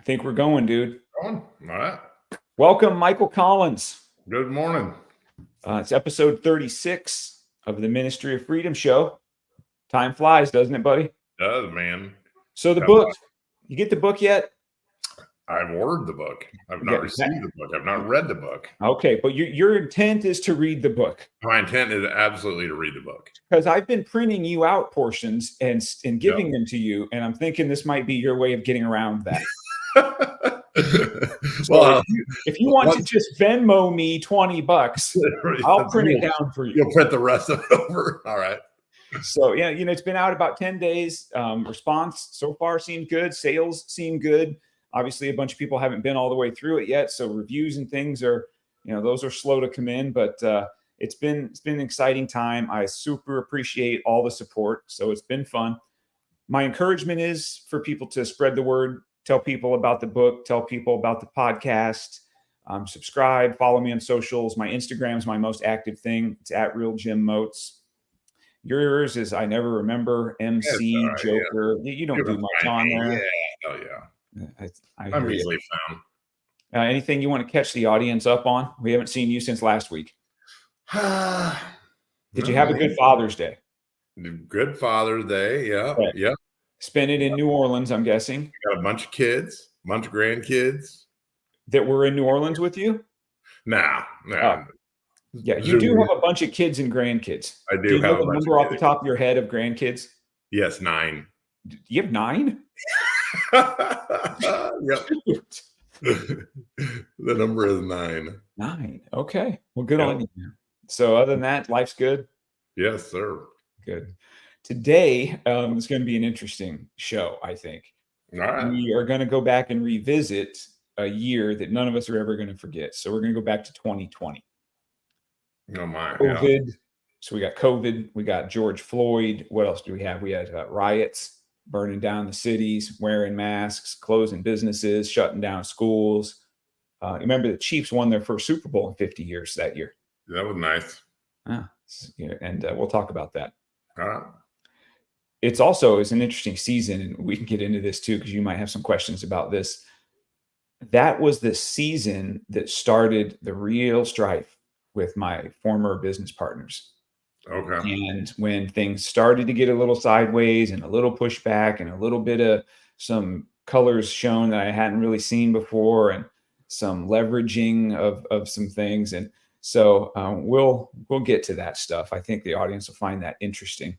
think we're going, dude. Going? All right. Welcome, Michael Collins. Good morning. It's episode 36 of the Ministry of Freedom show. Time flies, doesn't it, buddy? Does, man. So the book, you get the book yet? I've ordered the book. I've not received the book. I've not read the book. Okay, but your intent is to read the book. My intent is absolutely to read the book. Because I've been printing you out portions and giving them to you, and I'm thinking this might be your way of getting around that. So if you want to just Venmo me $20, I'll print it down for you. You'll print the rest of it over. All right. So yeah, it's been out about 10 days. Response so far seemed good. Sales seem good. Obviously, a bunch of people haven't been all the way through it yet. So reviews and things are, those are slow to come in, but it's been an exciting time. I super appreciate all the support. So it's been fun. My encouragement is for people to spread the word, tell people about the book, tell people about the podcast, subscribe, follow me on socials. My Instagram is my most active thing. It's at Real Jim Moats. Yours is I Never Remember, MC, right, Joker. Yeah. You don't do much on there. Yeah. Oh, yeah. I'm easily found. Anything you want to catch the audience up on? We haven't seen you since last week. Did you have a good Father's Day? Good Father's Day, yeah. Okay. Yeah. Spent it in New Orleans, I'm guessing. Got a bunch of kids, a bunch of grandkids. That were in New Orleans with you? No. Oh. Yeah, you do have a bunch of kids and grandkids. I do. Do you have a number off the top of your head of grandkids? Yes, 9. You have 9? Yep. The number is 9. 9. Okay. Well, good on you. So other than that, life's good? Yes, sir. Good. Today is going to be an interesting show, I think. All right. We are going to go back and revisit a year that none of us are ever going to forget. So we're going to go back to 2020. Oh, my. COVID. Yeah. So we got COVID. We got George Floyd. What else do we have? We had riots, burning down the cities, wearing masks, closing businesses, shutting down schools. Remember the Chiefs won their first Super Bowl in 50 years that year. That was nice. And we'll talk about that. All right. It's an interesting season, and we can get into this too, because you might have some questions about this. That was the season that started the real strife with my former business partners. Okay. And when things started to get a little sideways and a little pushback and a little bit of some colors shown that I hadn't really seen before and some leveraging of some things. And so we'll get to that stuff. I think the audience will find that interesting.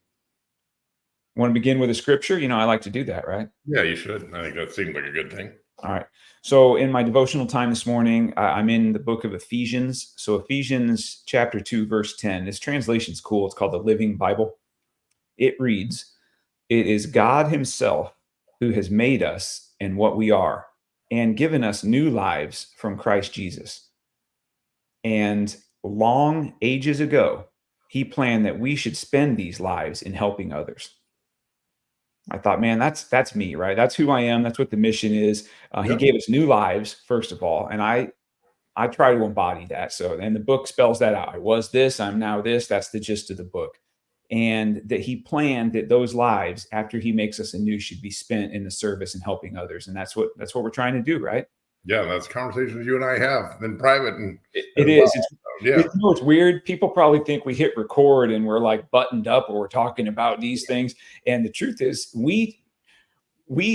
Want to begin with a scripture? I like to do that, right? Yeah, you should. I think that seems like a good thing. All right. So in my devotional time this morning, I'm in the book of Ephesians. So Ephesians chapter 2, verse 10. This translation's cool. It's called the Living Bible. It reads, "It is God himself who has made us and what we are and given us new lives from Christ Jesus. And long ages ago, he planned that we should spend these lives in helping others." I thought, man, that's me, right? That's who I am. That's what the mission is. He gave us new lives, first of all. And I try to embody that. So, and the book spells that out. I was this, I'm now this. That's the gist of the book. And that he planned that those lives, after he makes us anew, should be spent in the service and helping others. And that's what we're trying to do, right? Yeah, that's conversations you and I have in private. And it is. It's weird. People probably think we hit record and we're like buttoned up or we're talking about these things. And the truth is we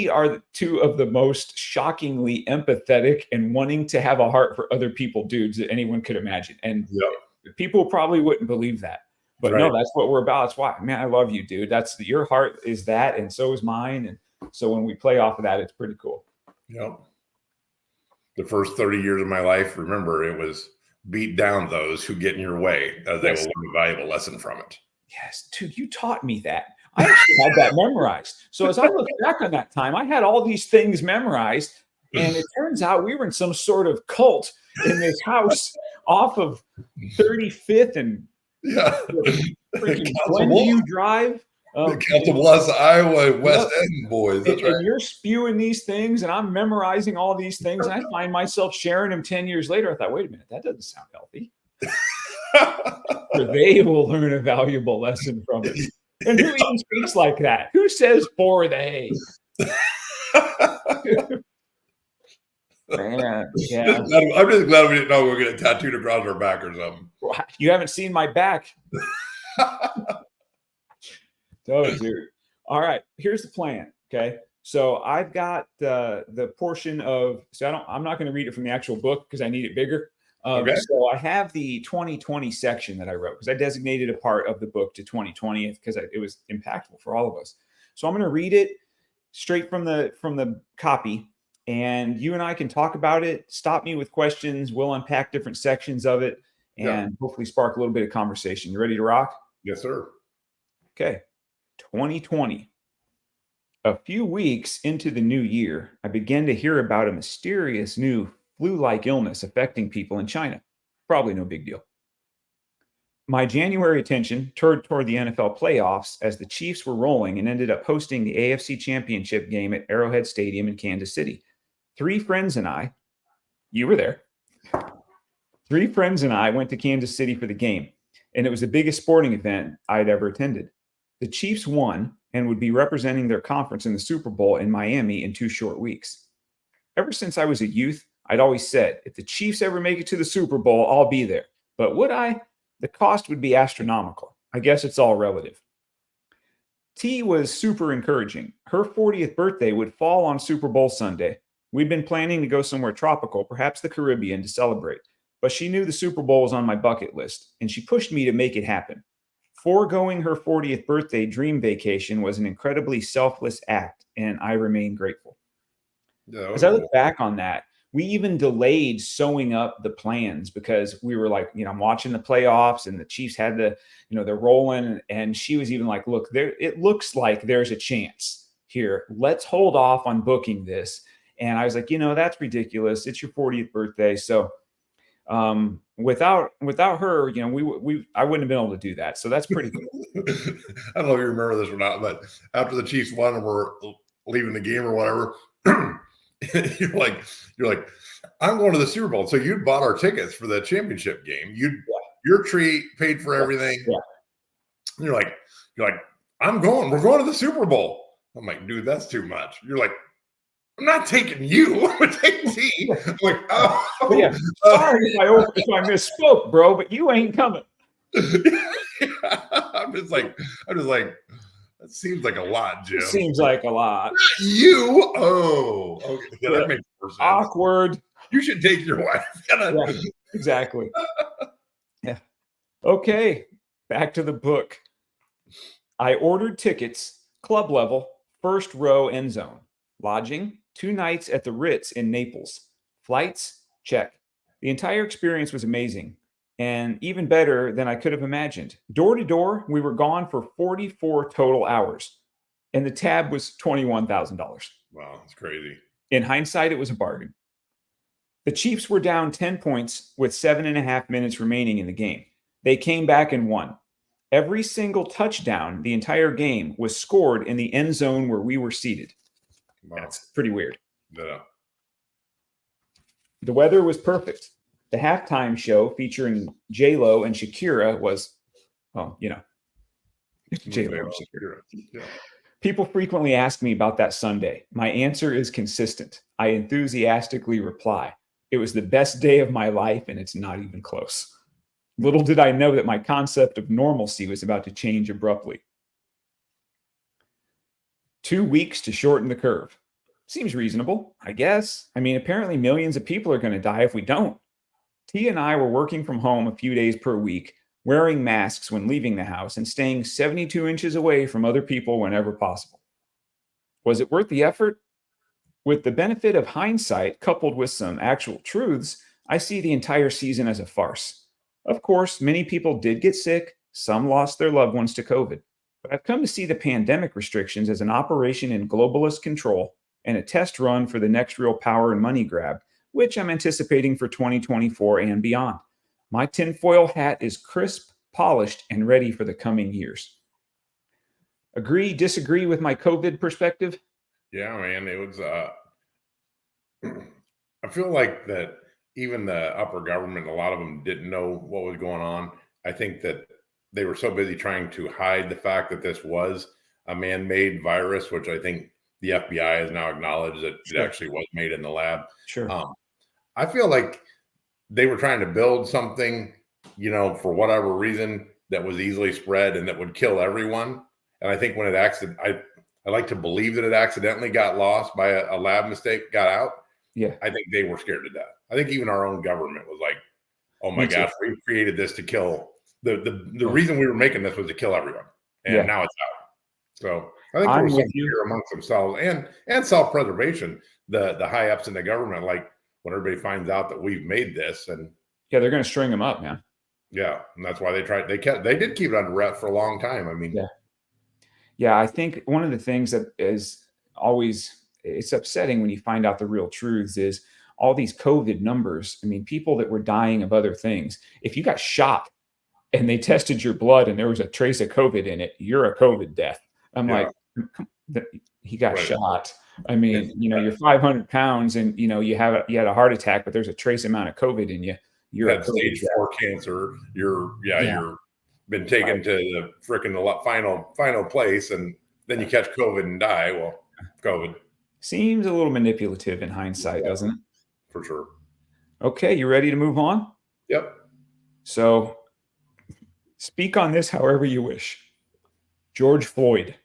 are two of the most shockingly empathetic and wanting to have a heart for other people dudes that anyone could imagine. And people probably wouldn't believe that. But no, that's what we're about. That's why, man, I love you, dude. Your heart is that, and so is mine. And so when we play off of that, it's pretty cool. Yep. The first 30 years of my life, remember, it was beat down those who get in your way, as they will learn a valuable lesson from it. Yes, dude, you taught me that. I actually had that memorized. So as I look back on that time, I had all these things memorized, and it turns out we were in some sort of cult in this house off of 35th and freaking Glenview Drive. Council Bluffs, Iowa, West End boys. That's right. And you're spewing these things, and I'm memorizing all these things, and I find myself sharing them 10 years later. I thought, wait a minute, that doesn't sound healthy. For they will learn a valuable lesson from it. And who even speaks like that? Who says for they? Man, yeah. I'm just glad we didn't know we were going to tattooed across our back or something. You haven't seen my back. Oh, dude. All right. Here's the plan. Okay. So I've got the portion of, I'm not going to read it from the actual book because I need it bigger. Okay. So I have the 2020 section that I wrote because I designated a part of the book to 2020 because it was impactful for all of us. So I'm going to read it straight from the copy, and you and I can talk about it. Stop me with questions. We'll unpack different sections of it and hopefully spark a little bit of conversation. You ready to rock? Yes, sir. Okay. 2020. A few weeks into the new year, I began to hear about a mysterious new flu-like illness affecting people in China. Probably no big deal. My January attention turned toward the NFL playoffs as the Chiefs were rolling and ended up hosting the AFC Championship game at Arrowhead Stadium in Kansas City. Three friends and I, you were there, went to Kansas City for the game, and it was the biggest sporting event I'd ever attended. The Chiefs won and would be representing their conference in the Super Bowl in Miami in 2 short weeks. Ever since I was a youth, I'd always said, if the Chiefs ever make it to the Super Bowl, I'll be there. But would I? The cost would be astronomical. I guess it's all relative. T was super encouraging. Her 40th birthday would fall on Super Bowl Sunday. We'd been planning to go somewhere tropical, perhaps the Caribbean, to celebrate. But she knew the Super Bowl was on my bucket list, and she pushed me to make it happen. Foregoing her 40th birthday dream vacation was an incredibly selfless act, and I remain grateful. As I look back on that, we even delayed sewing up the plans because we were like, I'm watching the playoffs and the Chiefs had they're rolling. And she was even like, look, it looks like there's a chance here. Let's hold off on booking this. And I was like, that's ridiculous. It's your 40th birthday. So without her, I wouldn't have been able to do that. So that's pretty cool. I don't know if you remember this or not, but after the Chiefs won and we're leaving the game or whatever, you're like, I'm going to the Super Bowl. So you'd bought our tickets for the championship game. Your treat paid for everything. Yeah. You're like, we're going to the Super Bowl. I'm like, dude, that's too much. You're like, I'm not taking you. I'm taking T. I'm like, oh. Yeah. Sorry if I misspoke, bro, but you ain't coming. I'm just like, that seems like a lot, Jim. Seems like a lot. Not you. Oh, okay. Yeah, that makes more sense. Awkward. You should take your wife. Yeah, exactly. Yeah. Okay. Back to the book. I ordered tickets, club level, first row end zone. Lodging, 2 nights at the Ritz in Naples. Flights, check. The entire experience was amazing and even better than I could have imagined. Door to door, we were gone for 44 total hours, and the tab was $21,000. Wow, that's crazy. In hindsight, it was a bargain. The Chiefs were down 10 points with 7.5 minutes remaining in the game. They came back and won. Every single touchdown the entire game was scored in the end zone where we were seated. Wow. That's pretty weird. Yeah. The weather was perfect. The halftime show featuring J-Lo and Shakira was, J-Lo and Shakira. Yeah. People frequently ask me about that Sunday. My answer is consistent. I enthusiastically reply, it was the best day of my life, and it's not even close. Little did I know that my concept of normalcy was about to change abruptly. 2 weeks to shorten the curve. Seems reasonable, I guess. I mean, apparently millions of people are going to die if we don't. T and I were working from home a few days per week, wearing masks when leaving the house and staying 72 inches away from other people whenever possible. Was it worth the effort? With the benefit of hindsight coupled with some actual truths, I see the entire season as a farce. Of course, many people did get sick. Some lost their loved ones to COVID. But I've come to see the pandemic restrictions as an operation in globalist control and a test run for the next real power and money grab, which I'm anticipating for 2024 and beyond. My tinfoil hat is crisp, polished, and ready for the coming years. Agree, disagree with my COVID perspective? Yeah, man, it was, I feel like that even the upper government, a lot of them didn't know what was going on. I think that they were so busy trying to hide the fact that this was a man-made virus, which I think the FBI has now acknowledged that it Sure. actually was made in the lab. Sure. I feel like they were trying to build something, for whatever reason that was easily spread and that would kill everyone. And I think when I like to believe that it accidentally got lost by a lab mistake, got out. Yeah. I think they were scared to death. I think even our own government was like, "Oh my Me too. gosh, we created this to kill the Yeah. reason we were making this was to kill everyone, and Yeah. now it's out." So I think there I'm was some with you. fear amongst themselves and self preservation. The high ups in the government, like when everybody finds out that we've made this, and Yeah, they're going to string them up, man. yeah, and that's why they did keep it under wraps for a long time. I mean, Yeah. Yeah, I think one of the things that is always it's upsetting when you find out the real truths is all these COVID numbers. I mean, people that were dying of other things. If you got shot and they tested your blood and there was a trace of COVID in it, you're a COVID death. I'm yeah, like, he got right. shot. I It's mean, you're 500 pounds and you had a heart attack, but there's a trace amount of COVID in you. You're a had COVID stage death. 4 cancer. Yeah, You're been right. taken to the frickin' final place, and then you catch COVID and die. Well, COVID, Seems a little manipulative in hindsight, yeah, doesn't it? for sure. Okay, you ready to move on? Yep. So speak on this however you wish. George Floyd.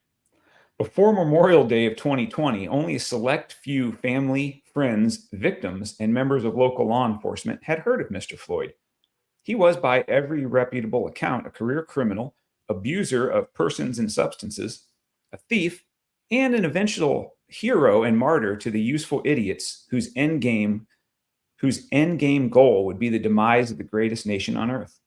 Before Memorial Day of 2020, only a select few family, friends, victims, and members of local law enforcement had heard of Mr. Floyd. He was, by every reputable account, a career criminal, abuser of persons and substances, a thief, and an eventual hero and martyr to the useful idiots whose end game goal would be the demise of the greatest nation on earth.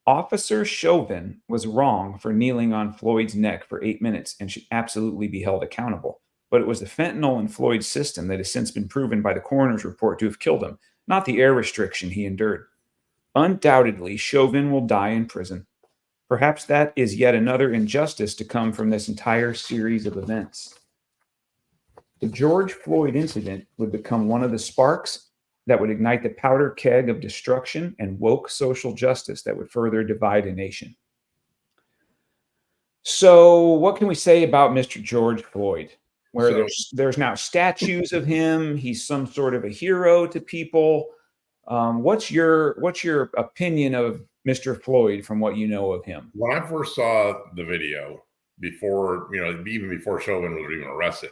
Officer Chauvin was wrong for kneeling on Floyd's neck for 8 minutes and should absolutely be held accountable. But it was the fentanyl in Floyd's system that has since been proven by the coroner's report to have killed him, not the air restriction he endured. Undoubtedly, Chauvin will die in prison. Perhaps that is yet another injustice to come from this entire series of events. The George Floyd incident would become one of the sparks that would ignite the powder keg of destruction and woke social justice that would further divide a nation. So, what can we say about Mr. George Floyd? Where So there's now statues of him, he's some sort of a hero to people. What's your opinion of Mr. Floyd from what you know of him? when I first saw the video, before even before Chauvin was even arrested,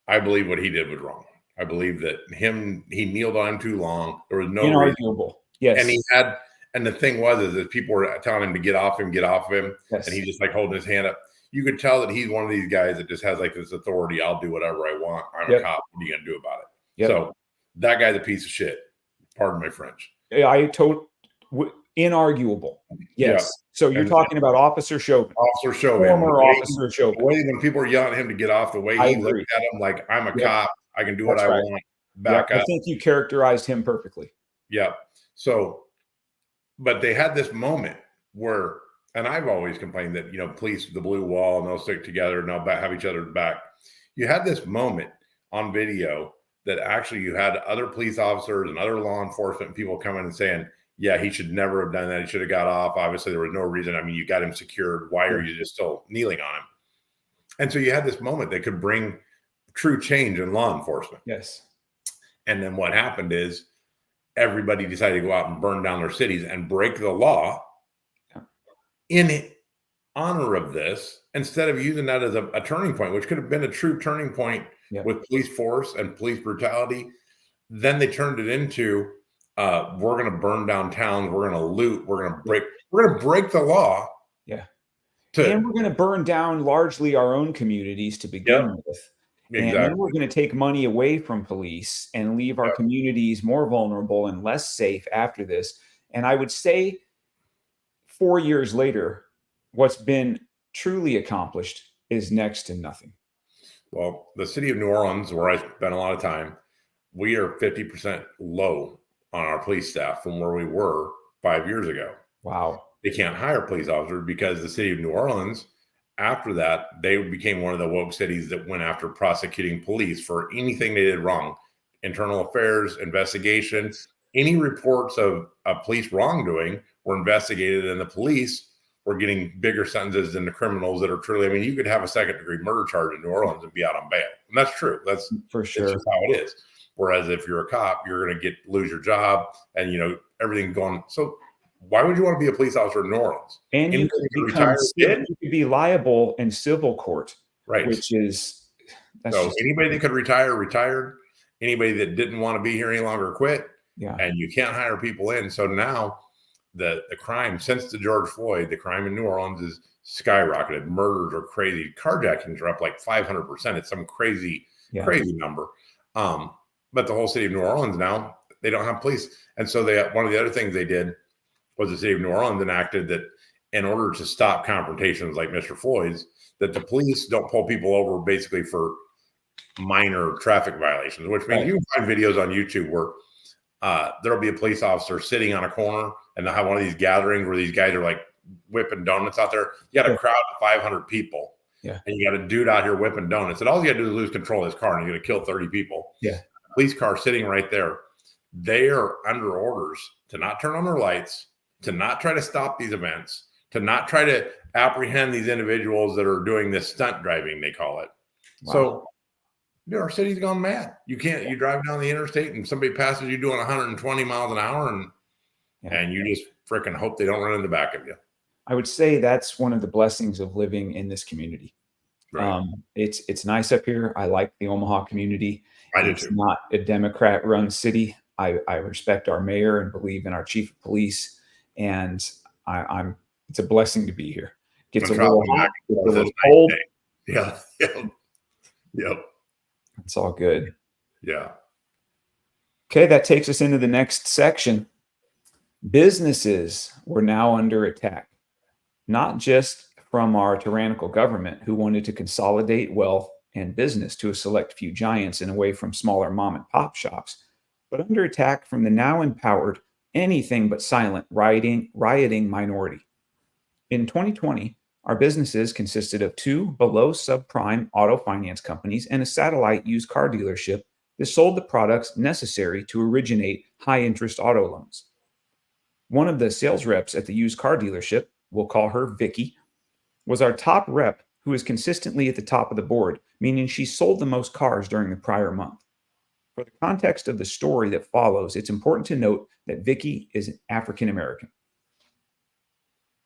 I believe what he did was wrong. I believe that he kneeled on him too long. There was no reason, Inarguable. and Yes. and the thing was that people were telling him to get off him, and he Yes. just like holding his hand up. You could tell that he's one of these guys that just has like this authority. I'll do whatever I want. I'm a Yep. cop. What are you gonna do about it? Yep. So that guy's a piece of shit. Pardon my French. Inarguable. Yeah, Yes. So you're and talking about Officer Chauvin, Officer Chauvin, former Officer the Chauvin. way when people are yelling at him to get off, the way I he looked agree. at him like I'm a Yep. cop. I can do what That's I right. want. Yep. Back I up. think you characterized him perfectly. Yeah. So, but they had this moment where, and I've always complained that, police, the blue wall, and they'll stick together and they'll have each other's back. You had this moment on video that actually you had other police officers and other law enforcement people coming and saying, yeah, he should never have done that. He should have got off. Obviously, there was no reason. I mean, you got him secured. Why are you just still kneeling on him? And so you had this moment that could bring true change in law enforcement. Yes. And then what happened is everybody decided to go out and burn down their cities and break the law in honor of this, instead of using that as a turning point, which could have been a true turning point with police force and police brutality. Then they turned it into we're going to burn down towns, we're going to loot, we're going to break the law. Yeah. And we're going to burn down largely our own communities to begin with. And then we're going to take money away from police and leave our communities more vulnerable and less safe after this. And I would say 4 years later, what's been truly accomplished is next to nothing. Well, the city of New Orleans, where I spent a lot of time, we are 50% low on our police staff from where we were 5 years ago. Wow. They can't hire police officers because the city of New Orleans, after that, they became one of the woke cities that went after prosecuting police for anything they did wrong. Internal affairs, investigation, any reports of police wrongdoing were investigated, and the police were getting bigger sentences than the criminals that are truly. I mean, you could have a second-degree murder charge in New Orleans and be out on bail, and that's true. That's for It's sure. just how it is. Whereas if you're a cop, you're going to lose your job, and everything going. So why would you want to be a police officer in New Orleans? And you could become you could be liable in civil court, right? Which is anybody that could retire retired. Anybody that didn't want to be here any longer quit. Yeah. And you can't hire people in. So now the crime since the George Floyd, the crime in New Orleans is skyrocketed. Murders are crazy. Carjackings are up like 500%. It's some crazy number. But the whole city of New Orleans now, they don't have police. And so one of the other things they did was the city of New Orleans enacted that in order to stop confrontations like Mr. Floyd's, that the police don't pull people over basically for minor traffic violations, which means you can find videos on YouTube where there'll be a police officer sitting on a corner and they'll have one of these gatherings where these guys are like whipping donuts out there. You got a crowd of 500 people. Yeah. And you got a dude out here whipping donuts. And all you got to do is lose control of his car and you're going to kill 30 people. Yeah. Police car sitting right there. They are under orders to not turn on their lights, to not try to stop these events, to not try to apprehend these individuals that are doing this stunt driving, they call it. Wow. So our city's gone mad. You drive down the interstate and somebody passes you doing 120 miles an hour and you just freaking hope they don't run in the back of you. I would say that's one of the blessings of living in this community. Right. It's nice up here. I like the Omaha community. It's not a Democrat-run city. I respect our mayor and believe in our chief of police, and it's a blessing to be here. Gets a little hot, gets a little cold. Yeah. Yep. It's all good. Yeah. Okay, that takes us into the next section. Businesses were now under attack, not just from our tyrannical government who wanted to consolidate wealth and business to a select few giants and away from smaller mom and pop shops, but under attack from the now empowered, anything but silent rioting minority. In 2020, our businesses consisted of 2 below subprime auto finance companies and a satellite used car dealership that sold the products necessary to originate high interest auto loans. One of the sales reps at the used car dealership, we'll call her Vicky, was our top rep who is consistently at the top of the board, meaning she sold the most cars during the prior month. For the context of the story that follows, it's important to note that Vicky is African American.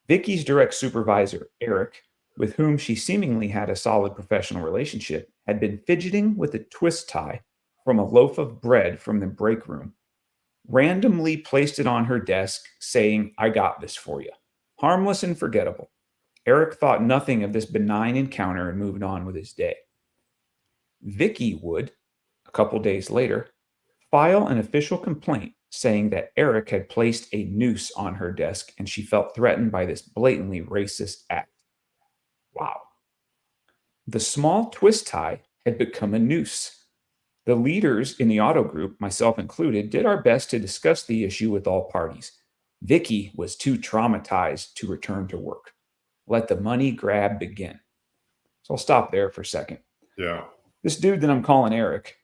Vicky's direct supervisor, Eric, with whom she seemingly had a solid professional relationship, had been fidgeting with a twist tie from a loaf of bread from the break room, randomly placed it on her desk, saying, "I got this for you." Harmless and forgettable. Eric thought nothing of this benign encounter and moved on with his day. Vicky would, a couple days later, file an official complaint saying that Eric had placed a noose on her desk and she felt threatened by this blatantly racist act. Wow. The small twist tie had become a noose. The leaders in the auto group, myself included, did our best to discuss the issue with all parties. Vicky was too traumatized to return to work. Let the money grab begin. So I'll stop there for a second. Yeah. This dude that I'm calling Eric,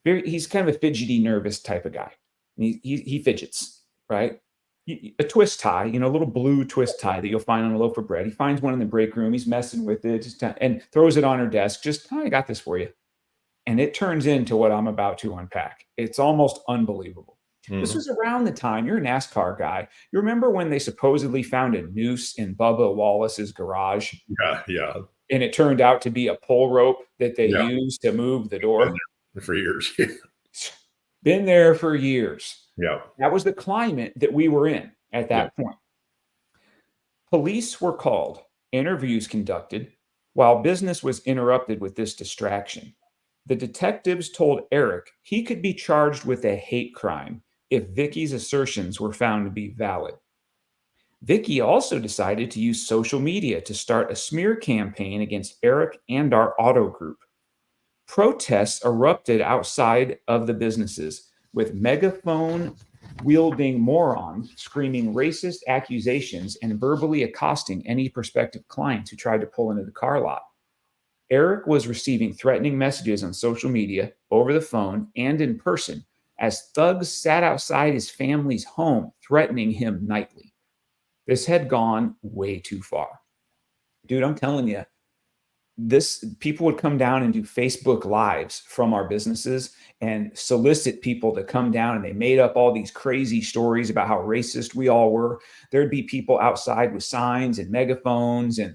he's kind of a fidgety, nervous type of guy. He fidgets, right? A twist tie, a little blue twist tie that you'll find on a loaf of bread. He finds one in the break room. He's messing with it and throws it on her desk. I got this for you. And it turns into what I'm about to unpack. It's almost unbelievable. Mm-hmm. This was around the time, you're a NASCAR guy. You remember when they supposedly found a noose in Bubba Wallace's garage? Yeah. And it turned out to be a pull rope that they used to move the door. For years. Been there for years. Yeah. That was the climate that we were in at that point. Police were called, interviews conducted, while business was interrupted with this distraction. The detectives told Eric he could be charged with a hate crime if Vicky's assertions were found to be valid. Vicky also decided to use social media to start a smear campaign against Eric and our auto group. Protests erupted outside of the businesses, with megaphone-wielding morons screaming racist accusations and verbally accosting any prospective clients who tried to pull into the car lot. Eric was receiving threatening messages on social media, over the phone, and in person as thugs sat outside his family's home, threatening him nightly. This had gone way too far. Dude, I'm telling you, this people would come down and do Facebook lives from our businesses and solicit people to come down, and they made up all these crazy stories about how racist we all were. There'd be people outside with signs and megaphones, and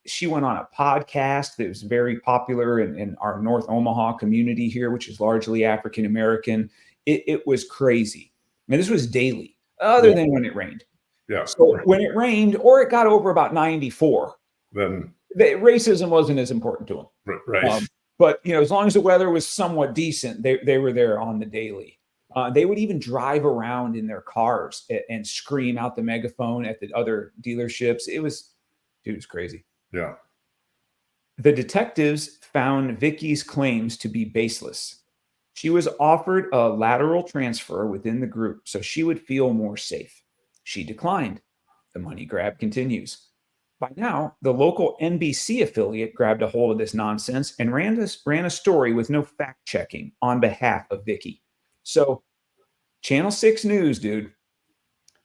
she went on a podcast that was very popular in our North Omaha community here, which is largely African American. It was crazy. And this was daily, other Yeah. than when it rained. Yeah. So when it rained or it got over about 94, Then racism wasn't as important to them. right. But as long as the weather was somewhat decent, they were there on the daily. They would even drive around in their cars and scream out the megaphone at the other dealerships. It was crazy. Yeah. The detectives found Vicky's claims to be baseless. She was offered a lateral transfer within the group so she would feel more safe. She declined. The money grab continues. By now, the local NBC affiliate grabbed a hold of this nonsense and ran a story with no fact checking on behalf of Vicky. So, Channel 6 News, dude,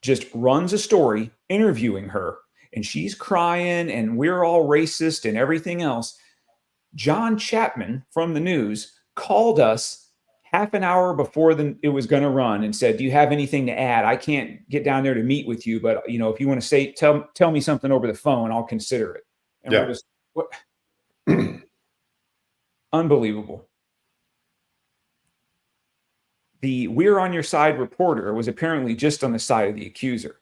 just runs a story interviewing her, and she's crying, and we're all racist and everything else. John Chapman from the news called us half an hour before it was going to run and said, "Do you have anything to add? I can't get down there to meet with you, but if you want to tell me something over the phone, I'll consider it." And we're just, what? Unbelievable. The "we're on your side" reporter was apparently just on the side of the accuser.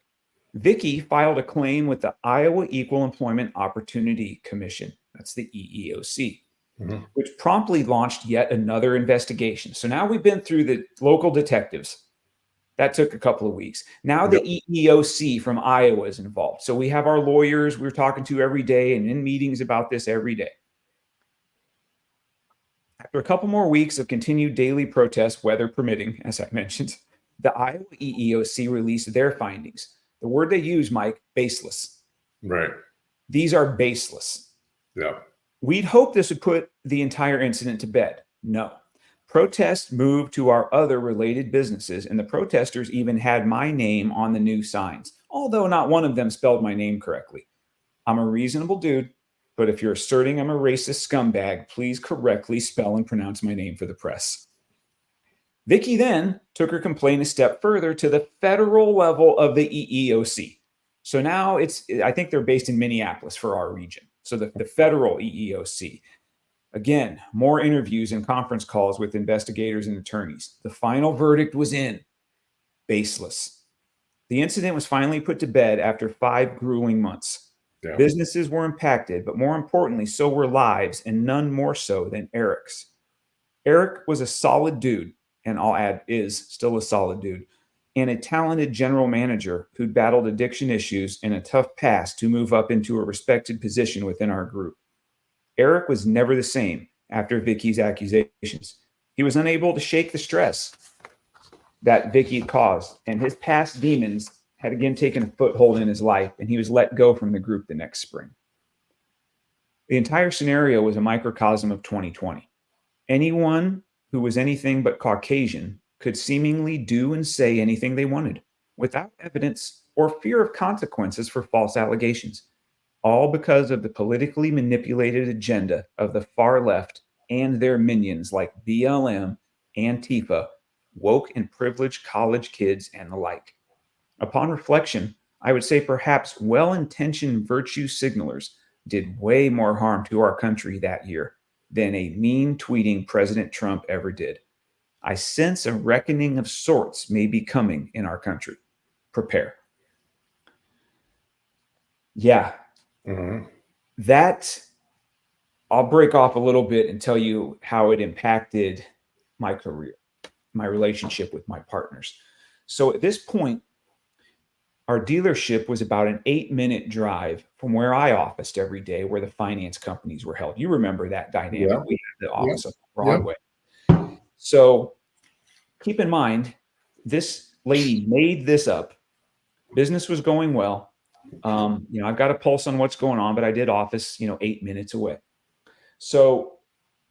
Vicky filed a claim with the Iowa Equal Employment Opportunity Commission. That's the EEOC. Mm-hmm. Which promptly launched yet another investigation. So now we've been through the local detectives. That took a couple of weeks. Now the EEOC from Iowa is involved. So we have our lawyers we're talking to every day and in meetings about this every day. After a couple more weeks of continued daily protests, weather permitting, as I mentioned, the Iowa EEOC released their findings. The word they use, Mike, baseless. Right. These are baseless. Yeah. We'd hoped this would put the entire incident to bed. No. Protests moved to our other related businesses, and the protesters even had my name on the new signs, although not one of them spelled my name correctly. I'm a reasonable dude, but if you're asserting I'm a racist scumbag, please correctly spell and pronounce my name for the press. Vicky then took her complaint a step further to the federal level of the EEOC. So now I think they're based in Minneapolis for our region. So the federal EEOC. Again, more interviews and conference calls with investigators and attorneys. The final verdict was in. Baseless. The incident was finally put to bed after 5 grueling months. Yeah. Businesses were impacted, but more importantly, so were lives, and none more so than Eric's. Eric was a solid dude, and I'll add, is still a solid dude, and a talented general manager who'd battled addiction issues and a tough past to move up into a respected position within our group. Eric was never the same after Vicky's accusations. He was unable to shake the stress that Vicky had caused, and his past demons had again taken a foothold in his life, and he was let go from the group the next spring. The entire scenario was a microcosm of 2020. Anyone who was anything but Caucasian could seemingly do and say anything they wanted without evidence or fear of consequences for false allegations, all because of the politically manipulated agenda of the far left and their minions like BLM, Antifa, woke and privileged college kids, and the like. Upon reflection, I would say perhaps well-intentioned virtue signalers did way more harm to our country that year than a mean tweeting President Trump ever did. I sense a reckoning of sorts may be coming in our country. Prepare. Yeah. Mm-hmm. That, I'll break off a little bit and tell you how it impacted my career, my relationship with my partners. So at this point, our dealership was about an 8-minute drive from where I officed every day, where the finance companies were held. You remember that dynamic. Yeah. We had the office on Broadway. Yeah. So keep in mind, this lady made this up. Business was going well. I've got a pulse on what's going on, but I did office, 8 minutes away. So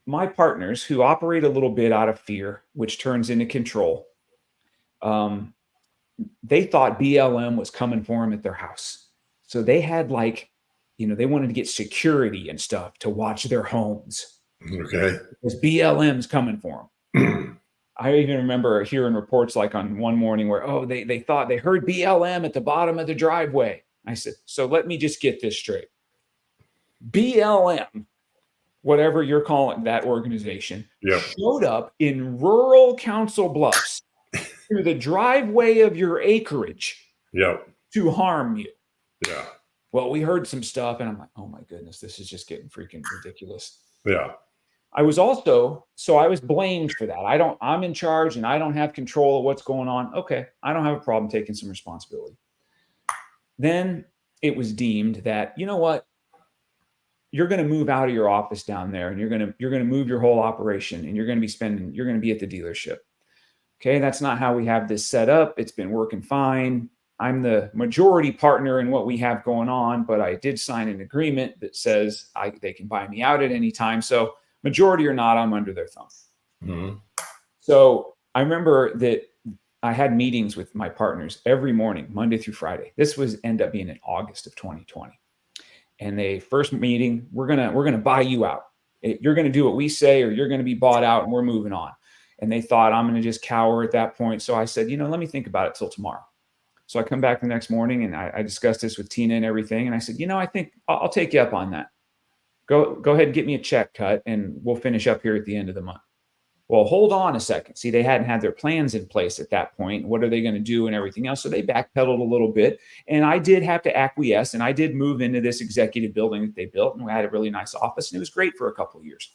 my partners, who operate a little bit out of fear, which turns into control, they thought BLM was coming for them at their house. So they had they wanted to get security and stuff to watch their homes. Okay. Because BLM's coming for them. I even remember hearing reports like on one morning where, they thought they heard BLM at the bottom of the driveway. I said, so let me just get this straight. BLM, whatever you're calling that organization, showed up in rural Council Bluffs through the driveway of your acreage to harm you. Yeah. Well, we heard some stuff and I'm like, oh my goodness, this is just getting freaking ridiculous. Yeah. I was blamed for that. I'm in charge and I don't have control of what's going on. Okay. I don't have a problem taking some responsibility. Then it was deemed that, you know what? You're going to move out of your office down there and you're going to move your whole operation and you're going to be at the dealership. Okay. That's not how we have this set up. It's been working fine. I'm the majority partner in what we have going on, but I did sign an agreement that says they can buy me out at any time. So majority or not, I'm under their thumb. Mm-hmm. So I remember that I had meetings with my partners every morning, Monday through Friday. This was end up being in August of 2020. And they first meeting, we're gonna buy you out. You're gonna do what we say, or you're gonna be bought out, and we're moving on. And they thought I'm gonna just cower at that point. So I said, let me think about it till tomorrow. So I come back the next morning and I discussed this with Tina and everything. And I said, I think I'll take you up on that. Go ahead and get me a check cut and we'll finish up here at the end of the month. Well, hold on a second. See, they hadn't had their plans in place at that point. What are they going to do and everything else? So they backpedaled a little bit. And I did have to acquiesce. And I did move into this executive building that they built. And we had a really nice office. And it was great for a couple of years.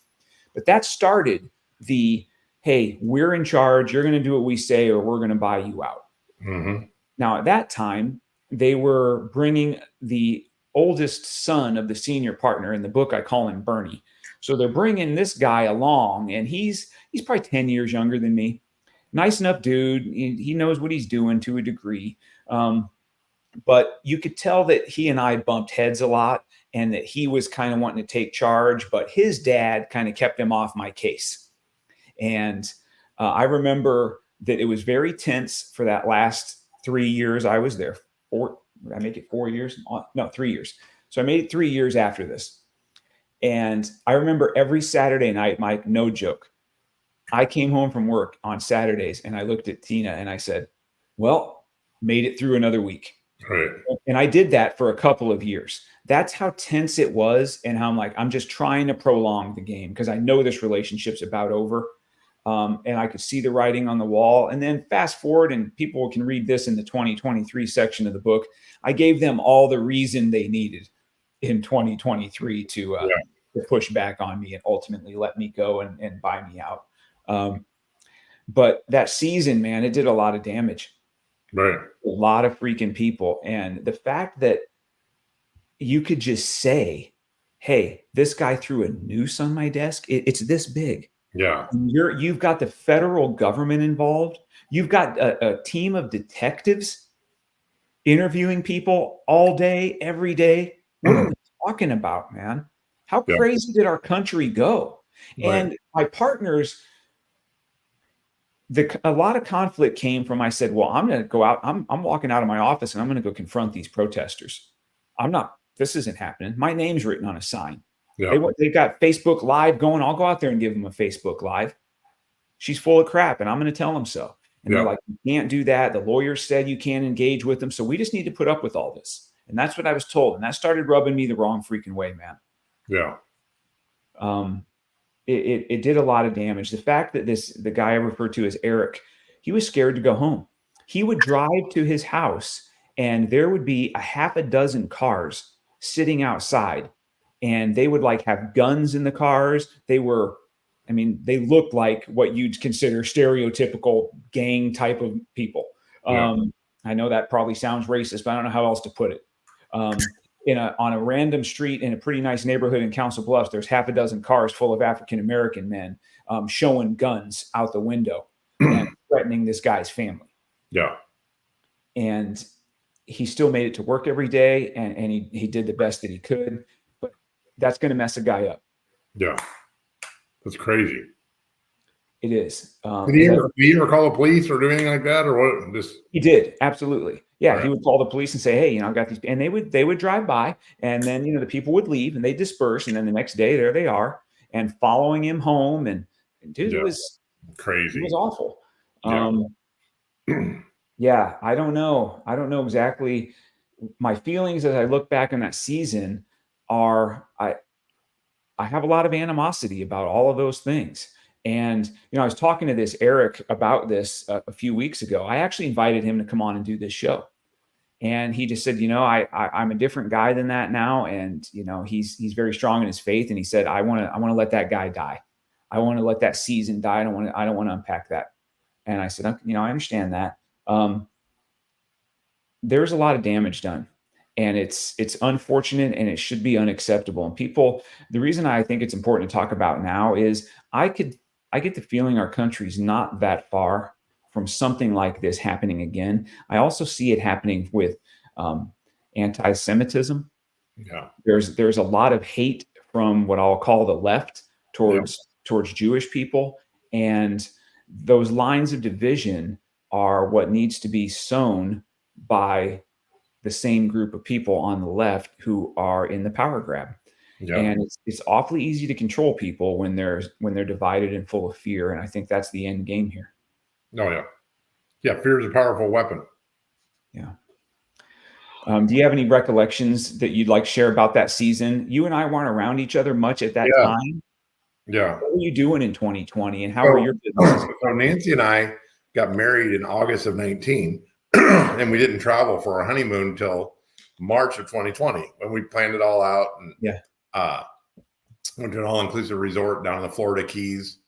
But that started hey, we're in charge. You're going to do what we say or we're going to buy you out. Mm-hmm. Now, at that time, they were bringing the oldest son of the senior partner. In the book, I call him Bernie. So they're bringing this guy along, and he's probably 10 years younger than me. Nice enough dude. He knows what he's doing to a degree. But you could tell that he and I bumped heads a lot and that he was kind of wanting to take charge, but his dad kind of kept him off my case. And I remember that it was very tense for that last 3 years I was there. Did I make it 4 years? No, 3 years. So I made it 3 years after this. And I remember every Saturday night, Mike, no joke, I came home from work on Saturdays and I looked at Tina and I said, well, made it through another week. Right. And I did that for a couple of years. That's how tense it was. And how I'm just trying to prolong the game because I know this relationship's about over. And I could see the writing on the wall. And then fast forward, and people can read this in the 2023 section of the book. I gave them all the reason they needed in 2023 to push back on me and ultimately let me go and buy me out. But that season, man, it did a lot of damage. Right. A lot of freaking people. And the fact that you could just say, hey, this guy threw a noose on my desk. It's this big. Yeah. You've got the federal government involved. You've got a team of detectives interviewing people all day, every day. What are we talking about, man? How crazy did our country go? Right. And my partners, a lot of conflict came from, I said, well, I'm going to go out. I'm walking out of my office and I'm going to go confront these protesters. This isn't happening. My name's written on a sign. Yeah. They got Facebook Live going. I'll go out there and give them a Facebook Live. She's full of crap, and I'm going to tell them so. And they're like, you can't do that. The lawyer said you can't engage with them. So we just need to put up with all this. And that's what I was told. And that started rubbing me the wrong freaking way, man. Yeah. It did a lot of damage. The fact that the guy I referred to as Eric, he was scared to go home. He would drive to his house, and there would be a half a dozen cars sitting outside. And they would have guns in the cars. They looked like what you'd consider stereotypical gang type of people. I know that probably sounds racist, but I don't know how else to put it. On a random street in a pretty nice neighborhood in Council Bluffs, there's half a dozen cars full of African-American men showing guns out the window and threatening this guy's family. Yeah. And he still made it to work every day, and he did the best that he could. That's going to mess a guy up. Yeah. That's crazy. It is. Did he ever call the police or do anything like that, or what? Just He did, absolutely. Yeah, he okay. would call the police and say, "Hey, I've got these," and they would drive by, and then the people would leave and they disperse, and then the next day there they are, and following him home, and dude, it Yeah, was crazy. awful. Yeah, Yeah, I don't know exactly. My feelings as I look back on that season are I have a lot of animosity about all of those things. And I was talking to this Eric about this a few weeks ago. I actually invited him to come on and do this show, and he just said, I'm a different guy than that now, and he's very strong in his faith, and he said, I want to let that guy die. I want to let that season die. I don't want to unpack that. And I said, I understand that. Um, there's a lot of damage done, and it's unfortunate, and it should be unacceptable. And people, the reason I think it's important to talk about now is I get the feeling our country's not that far from something like this happening again. I also see it happening with um, anti-Semitism. yeah, There's a lot of hate from what I'll call the left yeah, towards Jewish people, and those lines of division are what needs to be sown by the same group of people on the left who are in the power grab. yeah. And it's awfully easy to control people when they're divided and full of fear. And I think that's the end game here. Oh yeah, yeah. Fear is a powerful weapon. Yeah. Do you have any recollections that you'd like to share about that season? You and I weren't around each other much at that Yeah, time. yeah. What were you doing in 2020, and how were So, your businesses? so Nancy and I got married in August of 19, and we didn't travel for our honeymoon until March of 2020 when we planned it all out and Yeah. uh, went to an all-inclusive resort down in the Florida Keys,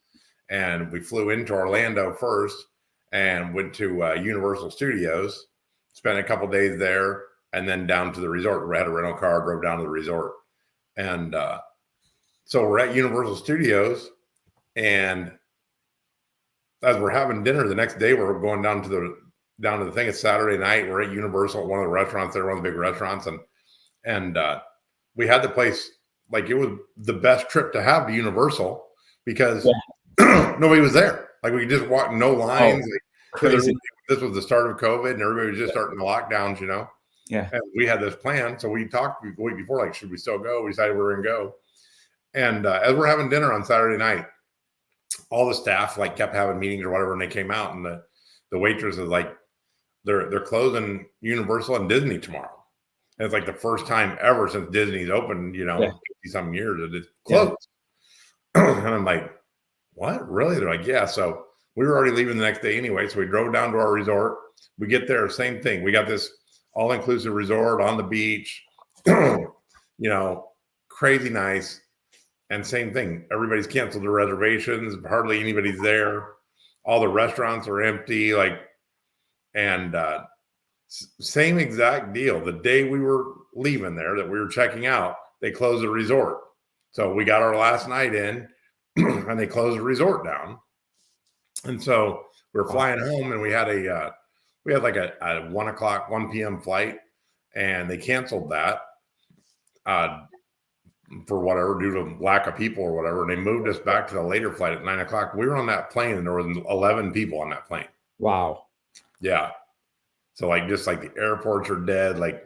and we flew into Orlando first and went to Universal Studios, spent a couple days there, and then down to the resort. We had a rental car, drove down to the resort, and so we're at Universal Studios, and as we're having dinner the next day, we're going down to the thing. It's Saturday night. We're at Universal, one of the restaurants there, one of the big restaurants, and we had the place like it was the best trip to have to Universal because Yeah. nobody was there. Like we could just walk, no lines, Oh, because crazy. this was the start of COVID and everybody was just Yeah. starting the lockdowns, Yeah. And we had this plan, so we talked the week before, like, should we still go? We decided we were going to go, and as we're having dinner on Saturday night, all the staff like kept having meetings or whatever, and they came out, and the waitress is like, they're closing Universal and Disney tomorrow. And it's like the first time ever since Disney's opened, Yeah. 50 some years that it's Yeah. closed. And I'm like, what? Really? They're like, yeah. So we were already leaving the next day anyway. So we drove down to our resort. We get there, same thing. We got this all-inclusive resort on the beach, crazy nice. And same thing. Everybody's canceled their reservations. Hardly anybody's there. All the restaurants are empty. And same exact deal. The day we were leaving there, that we were checking out, they closed the resort. So we got our last night in, and they closed the resort down. And so we were flying home, and we had like a 1 p.m. flight, and they canceled that for whatever, due to lack of people or whatever. And they moved us back to the later flight at 9 o'clock. We were on that plane, and there were 11 people on that plane. Wow. Yeah. So just like the airports are dead, like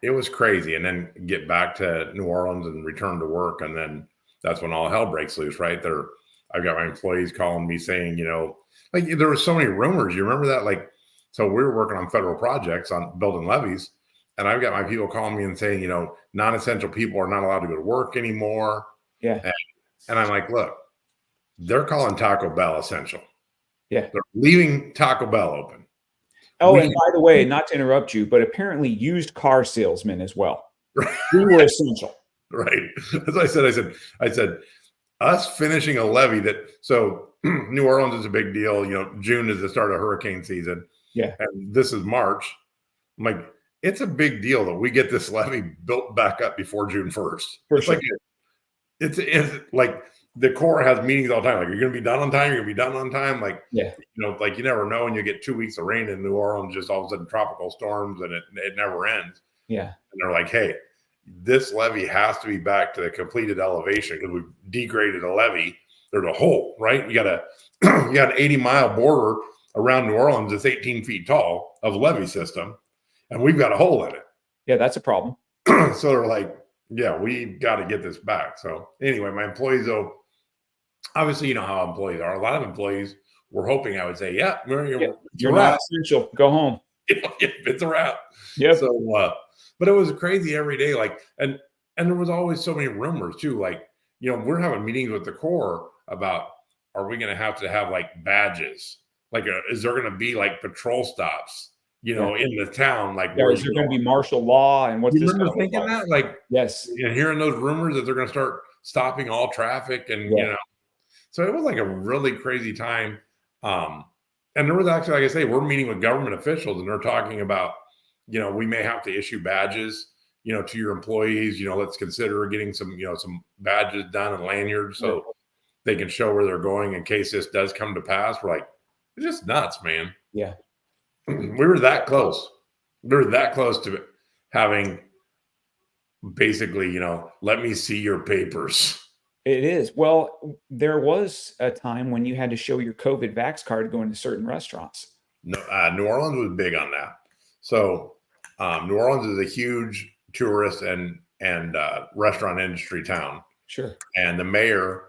it was crazy. And then get back to New Orleans and return to work. And then that's when all hell breaks loose, right there. I've got my employees calling me saying, like there were so many rumors. You remember that? Like, so we were working on federal projects on building levees. And I've got my people calling me and saying, non-essential people are not allowed to go to work anymore. Yeah. And I'm like, look, they're calling Taco Bell essential. Yeah. They're leaving Taco Bell open. Oh, and by the way, not to interrupt you, but apparently used car salesmen as well. We were essential. Right. As I said, us finishing a levee so New Orleans is a big deal. June is the start of hurricane season. Yeah. And this is March. I'm like, it's a big deal that we get this levee built back up before June 1st. For it's sure. like, it's like the Corps has meetings all the time. Like, you're going to be done on time. You're going to be done on time. Like, yeah. Like you never know. And you get 2 weeks of rain in New Orleans, just all of a sudden tropical storms, and it never ends. Yeah. And they're like, hey, this levee has to be back to the completed elevation because we've degraded a levee. There's a hole, right? You got to you got an 80-mile border around New Orleans that's 18 feet tall of levee system, and we've got a hole in it. Yeah, that's a problem. So they're like, yeah, we got to get this back. So anyway, my employees, though, obviously, you know how employees are. A lot of employees were hoping I would say, yeah, you're not essential. Go home. It's a wrap. Yeah. So, but it was crazy every day. Like, and there was always so many rumors too. Like, you know, we're having meetings with the Corps about, are we going to have like badges? Like, is there going to be like patrol stops, you know, in the town? Like, is there going to be martial law? And what's you this? remember thinking that? Like, yes, and hearing those rumors that they're going to start stopping all traffic, and you know, so it was like a really crazy time. And there was actually, like I say, we're meeting with government officials, and they're talking about, you know, we may have to issue badges, you know, to your employees. You know, let's consider getting some, you know, some badges done and lanyards so they can show where they're going in case this does come to pass. We're like, it's just nuts, man. Yeah. We were that close. We were that close to having basically, you know, let me see your papers. It is. Well, there was a time when you had to show your COVID vax card to go into certain restaurants. No, New Orleans was big on that. So New Orleans is a huge tourist and restaurant industry town. Sure. And the mayor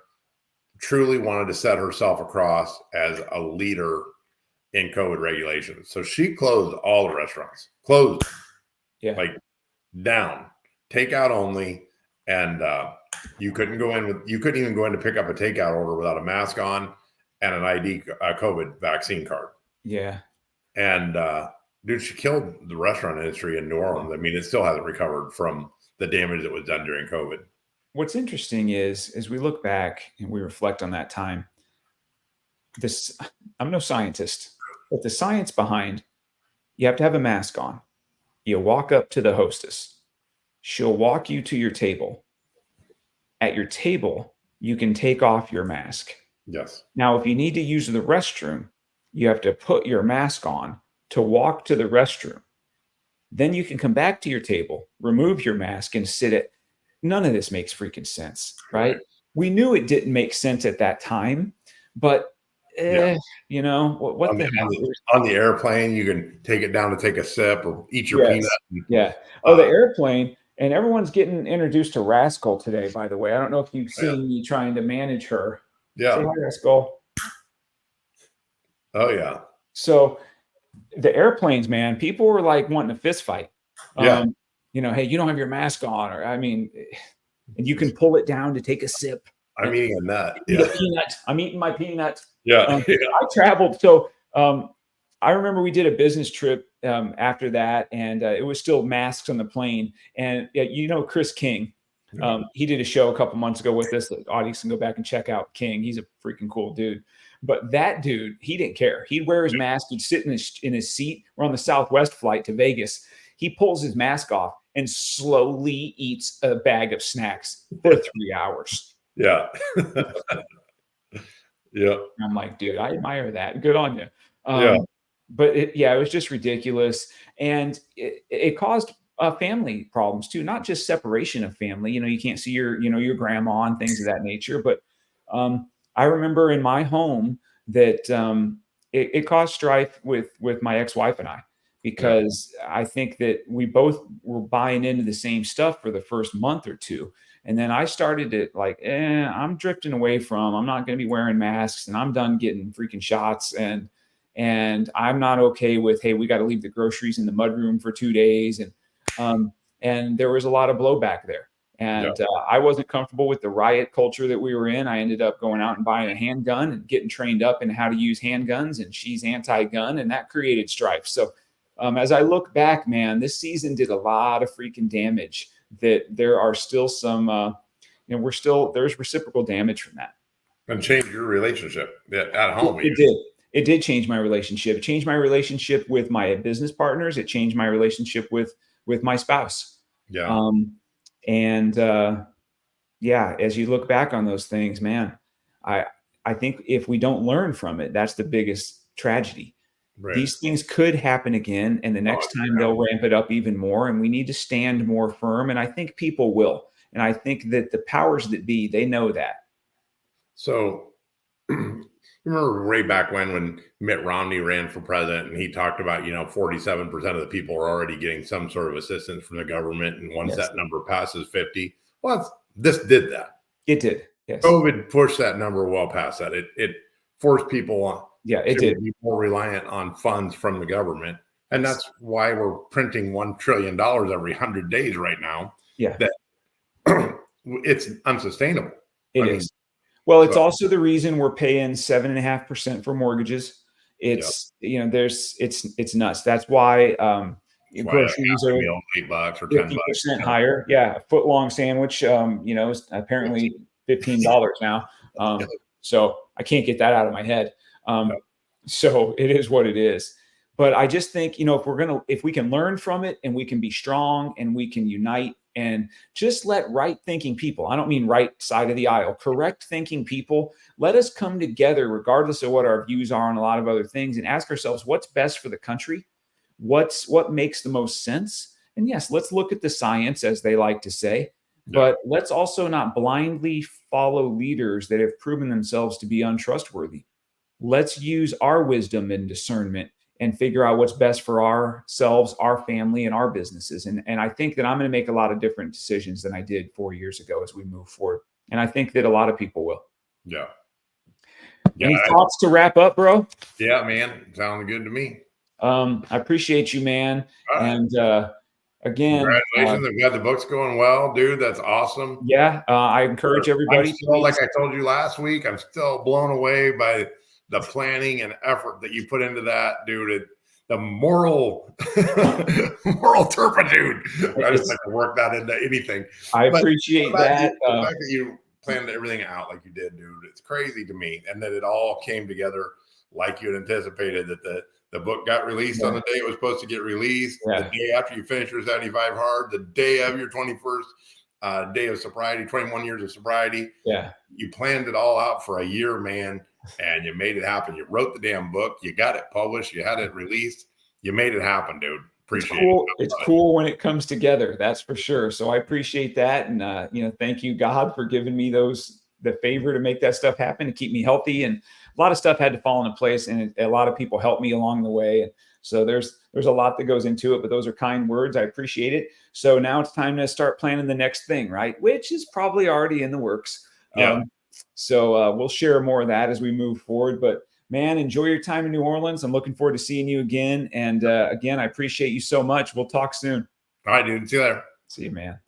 truly wanted to set herself across as a leader in COVID regulations. So she closed all the restaurants, like down, takeout only. And you couldn't even go in to pick up a takeout order without a mask on and an ID COVID vaccine card. Yeah. And dude, she killed the restaurant industry in New Orleans. I mean, it still hasn't recovered from the damage that was done during COVID. What's interesting is, as we look back and we reflect on that time, I'm no scientist, but the science behind, you have to have a mask on. You walk up to the hostess. She'll walk you to your table. At your table, you can take off your mask. Yes. Now, if you need to use the restroom, you have to put your mask on to walk to the restroom. Then you can come back to your table, remove your mask, and sit it. None of this makes freaking sense, right? We knew it didn't make sense at that time, but you know, what on the airplane, you can take it down to take a sip or eat your peanut. Yeah. Oh, the airplane. And everyone's getting introduced to Rascal today, by the way. I don't know if you've seen me trying to manage her. Yeah. Say hi, Rascal. Oh, yeah. So the airplanes, man, people were like wanting a fist fight. Yeah. You know, hey, you don't have your mask on, or I mean, and you can pull it down to take a sip. I'm eating a nut. Yeah. Peanut. I'm eating my peanut. Yeah. I traveled. So I remember we did a business trip after that, and it was still masks on the plane. And you know, Chris King, he did a show a couple months ago with us. The audience can go back and check out King. He's a freaking cool dude. But that dude, he didn't care. He'd wear his mask. He'd sit in his seat. We're on the Southwest flight to Vegas. He pulls his mask off and slowly eats a bag of snacks for 3 hours. Yeah. Yeah. I'm like, dude, I admire that. Good on you. Yeah. But it was just ridiculous. And it caused family problems too, not just separation of family. You know, you can't see your grandma and things of that nature. But I remember in my home that it caused strife with my ex-wife and I, because I think that we both were buying into the same stuff for the first month or two. And then I started to like, I'm drifting away from, I'm not going to be wearing masks, and I'm done getting freaking shots. And I'm not okay with, hey, we got to leave the groceries in the mudroom for 2 days. And there was a lot of blowback there. And I wasn't comfortable with the riot culture that we were in. I ended up going out and buying a handgun and getting trained up in how to use handguns, and she's anti-gun, and that created strife. So as I look back, man, this season did a lot of freaking damage. That there are still some, there's reciprocal damage from that. And change your relationship at home. It did. It did change my relationship. It changed my relationship with my business partners. It changed my relationship with my spouse. Yeah. As you look back on those things, man, I think if we don't learn from it, that's the biggest tragedy. Right. These things could happen again, and the next time they'll ramp it up even more, and we need to stand more firm. And I think people will. And I think that the powers that be, they know that. So remember way back when Mitt Romney ran for president and he talked about, 47% of the people are already getting some sort of assistance from the government. And once Yes. that number passes 50, well, this did that. It did. Yes. COVID pushed that number well past that. It forced people on it to did. be more reliant on funds from the government. And Yes. that's why we're printing $1 trillion every 100 days right now. Yeah. That it's unsustainable. It is. Well, it's also the reason we're paying 7.5% for mortgages. It's it's nuts. That's why groceries are $8 or 50% higher. Yeah, a foot long sandwich, is apparently $15 now. So I can't get that out of my head. So it is what it is. But I just think, if we can learn from it and we can be strong and we can unite and just let right thinking people, I don't mean right side of the aisle, correct thinking people, let us come together regardless of what our views are on a lot of other things and ask ourselves what's best for the country, what makes the most sense. And yes, let's look at the science, as they like to say, but let's also not blindly follow leaders that have proven themselves to be untrustworthy. Let's use our wisdom and discernment and figure out what's best for ourselves, our family, and our businesses. And I think that I'm going to make a lot of different decisions than I did 4 years ago as we move forward. And I think that a lot of people will. Yeah. Any thoughts to wrap up, bro? Yeah, man. Sounds good to me. I appreciate you, man. And again, congratulations. I've got the books going well, dude. That's awesome. Yeah. I encourage everybody. I'm still, like I told you last week, I'm still blown away by the planning and effort that you put into that, dude. The moral turpitude. I just like to work that into anything. I appreciate that. The fact that you planned everything out like you did, dude, it's crazy to me. And that it all came together like you had anticipated, that the book got released on the day it was supposed to get released, the day after you finished your 75 hard, the day of your 21st day of sobriety, 21 years of sobriety. Yeah. You planned it all out for a year, man, and you made it happen. You wrote the damn book. You got it published. You had it released. You made it happen, dude. Appreciate it. It's cool when it comes together. That's for sure. So I appreciate that. And, thank you, God, for giving me the favor to make that stuff happen, to keep me healthy. And a lot of stuff had to fall into place, and a lot of people helped me along the way. And so there's a lot that goes into it, but those are kind words. I appreciate it. So now it's time to start planning the next thing, right? Which is probably already in the works. Yeah. So we'll share more of that as we move forward. But man, enjoy your time in New Orleans. I'm looking forward to seeing you again. And again, I appreciate you so much. We'll talk soon. All right, dude. See you later. See you, man.